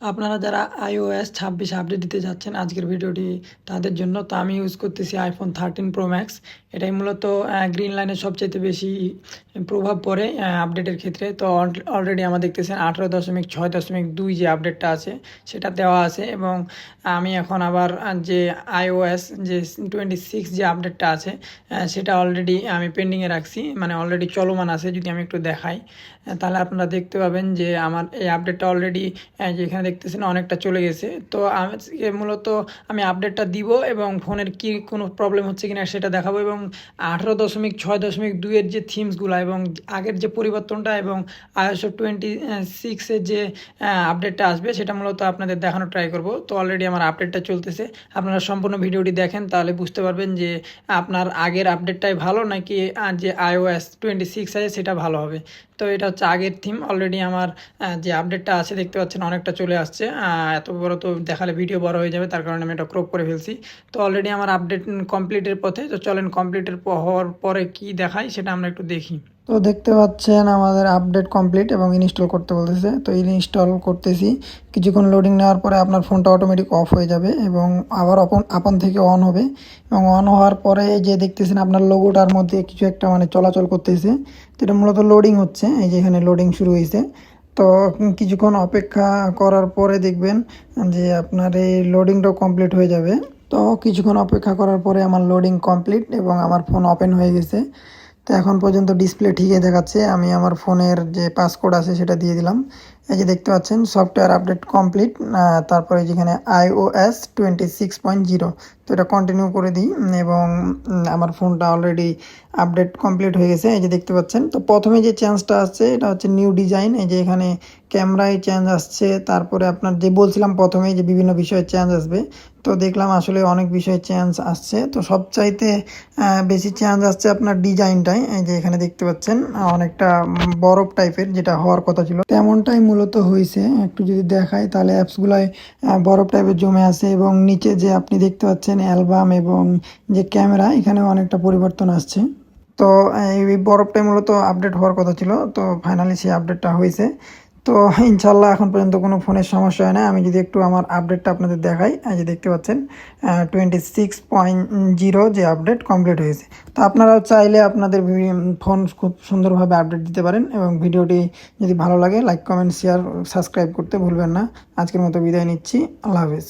আপনারা যারা iOS 26 update দিতে যাচ্ছেন আজকের ভিডিওটি তাদের জন্য। তো আমি ইউজ করতেছি আইফোন 13 প্রো ম্যাক্স। এটাই মূলত গ্রিন লাইনের সবচাইতে বেশি প্রভাব পড়ে আপডেটের ক্ষেত্রে। তো অলরেডি আমরা দেখতেছেন 18.6.2 যে আপডেটটা আছে সেটা দেওয়া আছে, এবং আমি এখন আবার যে iOS যে 26 যে আপডেটটা আছে সেটা অলরেডি আমি পেন্ডিংয়ে রাখছি, মানে অলরেডি চলমান আছে। যদি আমি একটু দেখাই তাহলে আপনারা দেখতে পাবেন যে আমার এই আপডেটটা অলরেডি যেখানে দেখতেছেন অনেকটা চলে গেছে। তো আমি মূলত আমি আপডেটটা দিব এবং ফোনের কি কোনো প্রবলেম হচ্ছে কিনা সেটা দেখাবো, এবং 18.6.2 এর যে থিমসগুলো এবং আগের যে পরিবর্তনটা এবং iOS 26-এর যে আপডেটটা আসবে সেটা মূলত আপনাদের দেখানোর ট্রাই করব। তো অলরেডি আমার আপডেটটা চলতেছে, আপনারা সম্পূর্ণ ভিডিওটি দেখেন তাহলে বুঝতে পারবেন যে আপনার আগের আপডেটটাই ভালো নাকি যে iOS 26 আছে সেটা ভালো হবে। তো এটা হচ্ছে আগের থিম। অলরেডি আমার যে আপডেটটা আছে দেখতে পাচ্ছেন অনেকটা চলে আসছে। এত বড় তো দেখালে ভিডিও বড় হয়ে যাবে, তার কারণে আমি এটা ক্রপ করে ফেলছি। তো অলরেডি আমার আপডেট কমপ্লিটের পথে। তো চলেন কমপ্লিটের হওয়ার পরে কি দেখাই সেটা আমরা একটু দেখি। তো দেখতে পাচ্ছেন আমাদের আপডেট কমপ্লিট এবং ইনস্টল করতে বলতেছে। তো ইনস্টল করতেছি, কিছুক্ষণ লোডিং নেওয়ার পরে আপনার ফোনটা অটোমেটিক অফ হয়ে যাবে এবং আবার আপন থেকে অন হবে, এবং অন হওয়ার পরে যে দেখতেছেন আপনার লোগোটার মধ্যে কিছু একটা মানে চলাচল করতেছে। তো এটা মূলত লোডিং হচ্ছে, এই যে এখানে লোডিং শুরু হয়েছে। তো কিছুক্ষণ অপেক্ষা করার পরে দেখবেন যে আপনার এই লোডিংটাও কমপ্লিট হয়ে যাবে। তো কিছুক্ষণ অপেক্ষা করার পরে আমার লোডিং কমপ্লিট এবং আমার ফোন ওপেন হয়ে গেছে। তো এখন পর্যন্ত ডিসপ্লে ঠিকই দেখাচ্ছে। আমি আমার ফোনের যে পাসকোড আছে সেটা দিয়ে দিলাম। এই যে দেখতে পাচ্ছেন সফটওয়্যার আপডেট কমপ্লিট। তারপরে যেখানে iOS 26.0, তো এটা কন্টিনিউ করে দিই এবং আমার ফোনটা অলরেডি আপডেট কমপ্লিট হয়ে গেছে। এই যে দেখতে পাচ্ছেন। তো প্রথমে যে চেঞ্জটা আসছে এটা হচ্ছে নিউ ডিজাইন। এই যে এখানে ক্যামেরায় চেঞ্জ আসছে, তারপরে আপনার যে বলছিলাম প্রথমেই যে বিভিন্ন বিষয়ে চেঞ্জ আসবে, তো দেখলাম আসলে অনেক বিষয়ে চেঞ্জ আসছে। তো সবচাইতে বেশি চেঞ্জ আসছে আপনার ডিজাইনটাই। এই যে এখানে দেখতে পাচ্ছেন অনেকটা বরফ টাইপের, যেটা হওয়ার কথা ছিল তেমনটাই মূলত হয়েছে। একটু যদি দেখাই তাহলে অ্যাপসগুলোয় বরফ টাইপের জমে আছে, এবং নিচে যে আপনি দেখতে পাচ্ছেন অ্যালবাম এবং যে ক্যামেরা, এখানেও অনেকটা পরিবর্তন আসছে। তো এই বরফটাই মূলত আপডেট হওয়ার কথা ছিল, তো ফাইনালি সেই আপডেটটা হয়েছে। তো ইনশাল্লাহ এখন পর্যন্ত কোনো ফোনের সমস্যা হয় না। আমি যদি একটু আমার আপডেটটা আপনাদের দেখাই, এই যে দেখতে পাচ্ছেন 26.0 যে আপডেট কমপ্লিট হয়েছে। তো আপনারাও চাইলে আপনাদের ফোন খুব সুন্দরভাবে আপডেট দিতে পারেন, এবং ভিডিওটি যদি ভালো লাগে লাইক কমেন্ট শেয়ার সাবস্ক্রাইব করতে ভুলবেন না। আজকের মতো বিদায় নিচ্ছি, আল্লাহ হাফেজ।